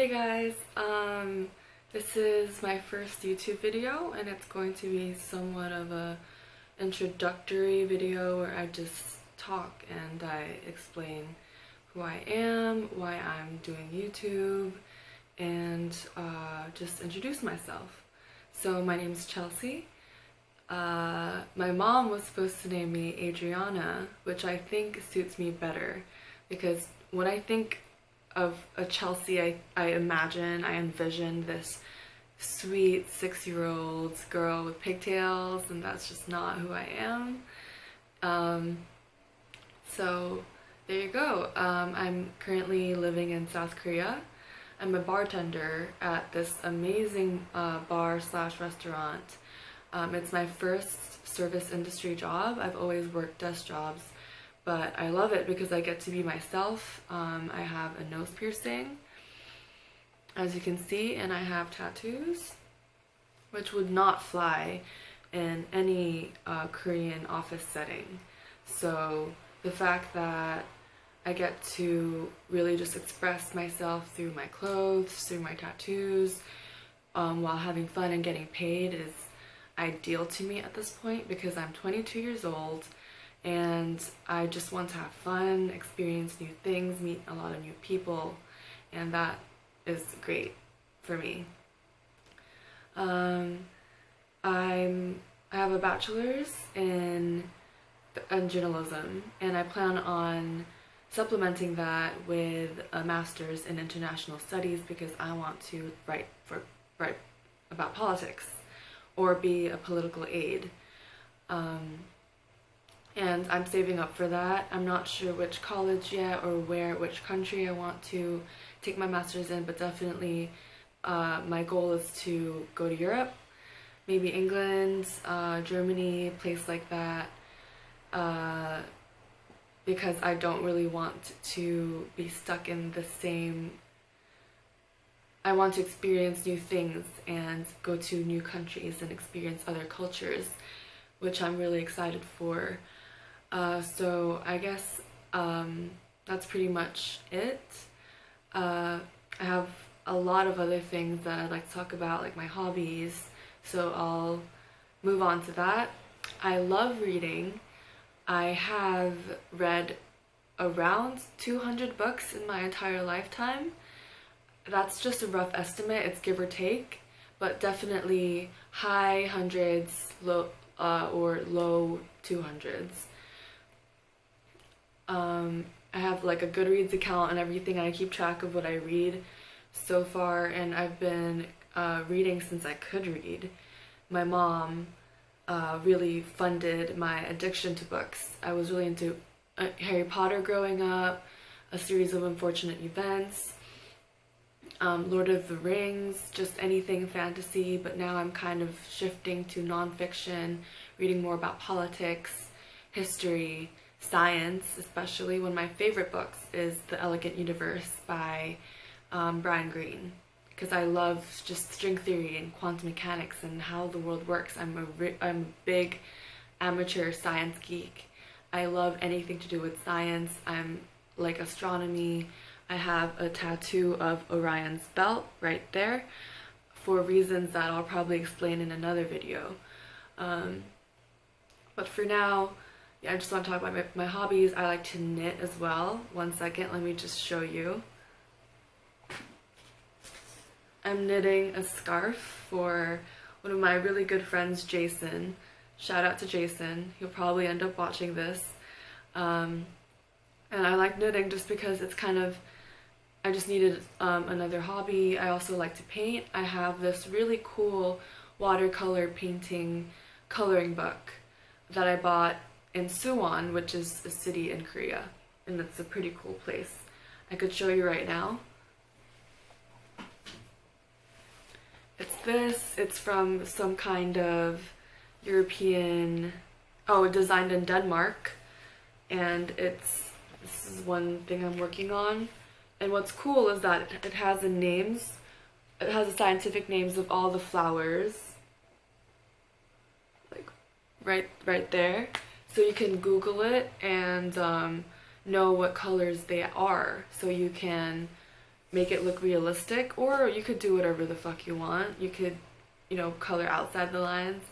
Hey guys, this is my first YouTube video and it's going to be somewhat of a introductory video where I just talk and I explain who I am, why I'm doing YouTube, and just introduce myself. So my name's Chelsea. My mom was supposed to name me Adriana, which I think suits me better because when I think of a Chelsea, I envision this sweet 6-year-old girl with pigtails, and that's just not who I am. So there you go. I'm currently living in South Korea. I'm a bartender at this amazing bar/restaurant. It's my first service industry job. I've always worked desk jobs, but I love it because I get to be myself. I have a nose piercing, as you can see, and I have tattoos, which would not fly in any Korean office setting. So the fact that I get to really just express myself through my clothes, through my tattoos, while having fun and getting paid is ideal to me at this point because I'm 22 years old and I just want to have fun, experience new things, meet a lot of new people, and that is great for me. I have a bachelor's in journalism, and I plan on supplementing that with a master's in international studies because I want to write about politics or be a political aide. And I'm saving up for that. I'm not sure which college yet or which country I want to take my master's in, but definitely my goal is to go to Europe, maybe England, Germany, a place like that, because I don't really want to be stuck in the same. I want to experience new things and go to new countries and experience other cultures, which I'm really excited for. So I guess that's pretty much it. I have a lot of other things that I'd like to talk about, like my hobbies, so I'll move on to that. I love reading. I have read around 200 books in my entire lifetime. That's just a rough estimate, it's give or take, but definitely high hundreds, or low 200s. I have like a Goodreads account and everything, and I keep track of what I read so far, and I've been reading since I could read. My mom really funded my addiction to books. I was really into Harry Potter growing up, A Series of Unfortunate Events, Lord of the Rings, just anything fantasy, but now I'm kind of shifting to nonfiction, reading more about politics, history, science, especially. One of my favorite books is The Elegant Universe by Brian Greene, because I love just string theory and quantum mechanics and how the world works. I'm a big amateur science geek. I love anything to do with science. I'm like astronomy. I have a tattoo of Orion's belt right there for reasons that I'll probably explain in another video. But for now, yeah, I just want to talk about my hobbies. I like to knit as well. One second, let me just show you. I'm knitting a scarf for one of my really good friends, Jason. Shout out to Jason. He'll probably end up watching this. And I like knitting just because it's kind of, I just needed another hobby. I also like to paint. I have this really cool watercolor painting coloring book that I bought in Suwon, which is a city in Korea, and it's a pretty cool place. I could show you right now. It's from some kind of European, designed in Denmark, and this is one thing I'm working on. And what's cool is that it has the scientific names of all the flowers, like right there. So you can Google it and know what colors they are. So you can make it look realistic, or you could do whatever the fuck you want. You could, you know, color outside the lines,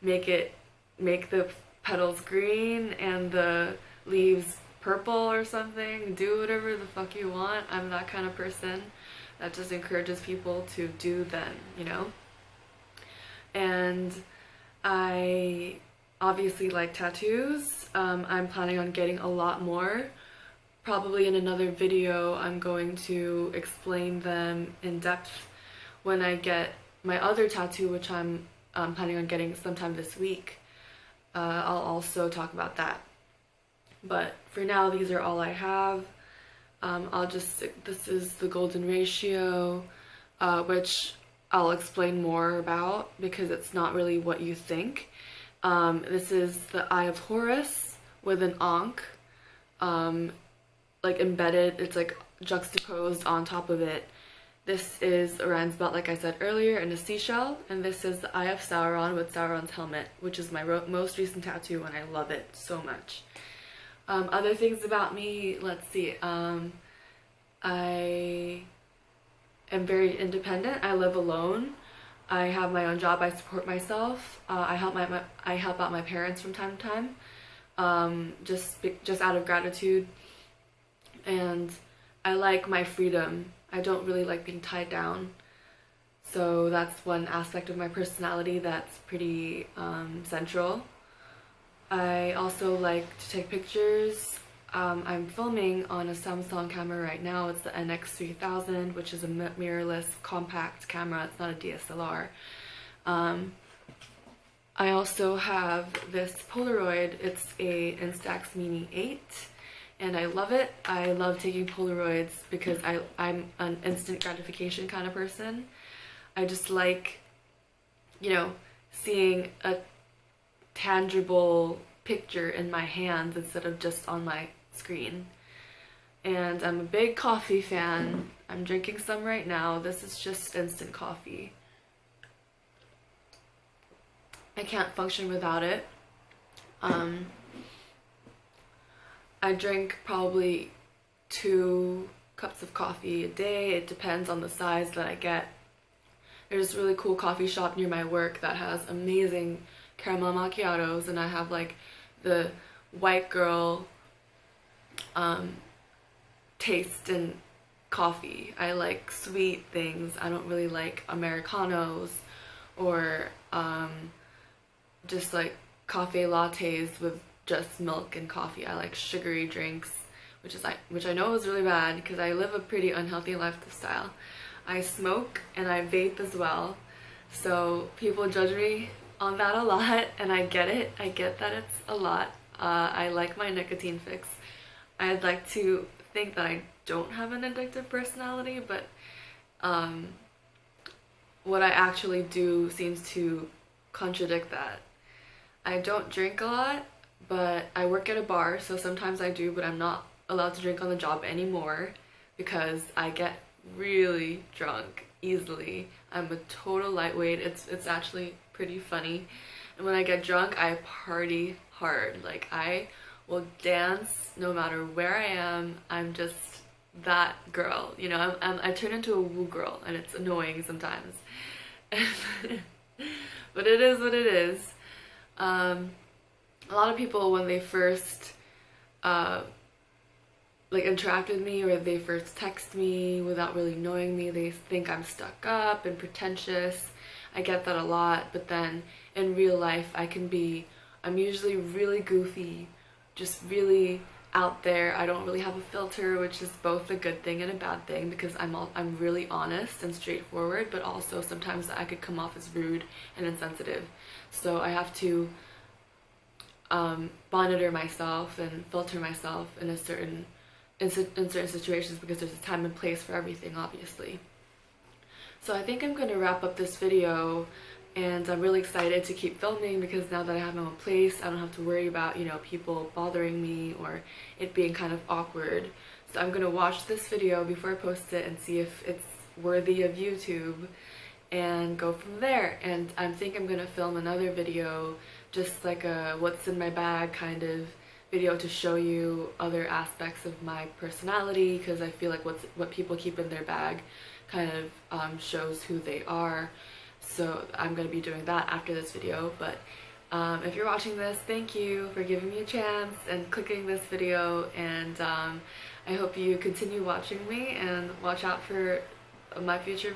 make the petals green and the leaves purple or something. Do whatever the fuck you want. I'm that kind of person that just encourages people to do them, you know? And I obviously like tattoos. I'm planning on getting a lot more. Probably in another video I'm going to explain them in depth when I get my other tattoo, which I'm planning on getting sometime this week. I'll also talk about that. But for now, these are all I have. This is the golden ratio, which I'll explain more about because it's not really what you think. This is the Eye of Horus with an ankh, like embedded, it's like juxtaposed on top of it. This is Oriion's belt, like I said earlier, and a seashell, and this is the Eye of Sauron with Sauron's helmet, which is my most recent tattoo, and I love it so much. Other things about me, let's see, I am very independent. I live alone. I have my own job. I support myself. I help out my parents from time to time, just out of gratitude. And I like my freedom. I don't really like being tied down. So that's one aspect of my personality that's pretty central. I also like to take pictures. I'm filming on a Samsung camera right now. It's the NX3000, which is a mirrorless compact camera. It's not a DSLR. I also have this Polaroid. It's a Instax Mini 8, and I love it. I love taking Polaroids because I'm an instant gratification kind of person. I just like, you know, seeing a tangible picture in my hands instead of just on my screen. And I'm a big coffee fan. I'm drinking some right now. This is just instant coffee. I can't function without it. I drink probably 2 cups of coffee a day. It depends on the size that I get. There's a really cool coffee shop near my work that has amazing caramel macchiatos, and I have like the white girl taste in coffee. I like sweet things. I don't really like Americanos or just like coffee lattes with just milk and coffee. I like sugary drinks, which I know is really bad because I live a pretty unhealthy lifestyle. I smoke and I vape as well, so people judge me on that a lot, and I get it. I get that it's a lot. I like my nicotine fix. I'd like to think that I don't have an addictive personality, but what I actually do seems to contradict that. I don't drink a lot, but I work at a bar, so sometimes I do, but I'm not allowed to drink on the job anymore because I get really drunk easily. I'm a total lightweight. It's actually pretty funny. And when I get drunk, I party hard. Like, I will dance no matter where I am. I'm just that girl, you know. I turn into a woo girl, and it's annoying sometimes. But it is what it is. A lot of people, when they first like interact with me, or they first text me without really knowing me, they think I'm stuck up and pretentious. I get that a lot, but then in real life I'm usually really goofy, just really out there. I don't really have a filter, which is both a good thing and a bad thing because I'm really honest and straightforward, but also sometimes I could come off as rude and insensitive. So I have to monitor myself and filter myself in certain situations because there's a time and place for everything, obviously. So I think I'm going to wrap up this video, and I'm really excited to keep filming because now that I have my own place, I don't have to worry about, you know, people bothering me or it being kind of awkward. So I'm going to watch this video before I post it and see if it's worthy of YouTube and go from there. And I think I'm going to film another video, just like a what's in my bag kind of video to show you other aspects of my personality, because I feel like what people keep in their bag kind of shows who they are. So I'm going to be doing that after this video. But if you're watching this, thank you for giving me a chance and clicking this video, and I hope you continue watching me and watch out for my future videos.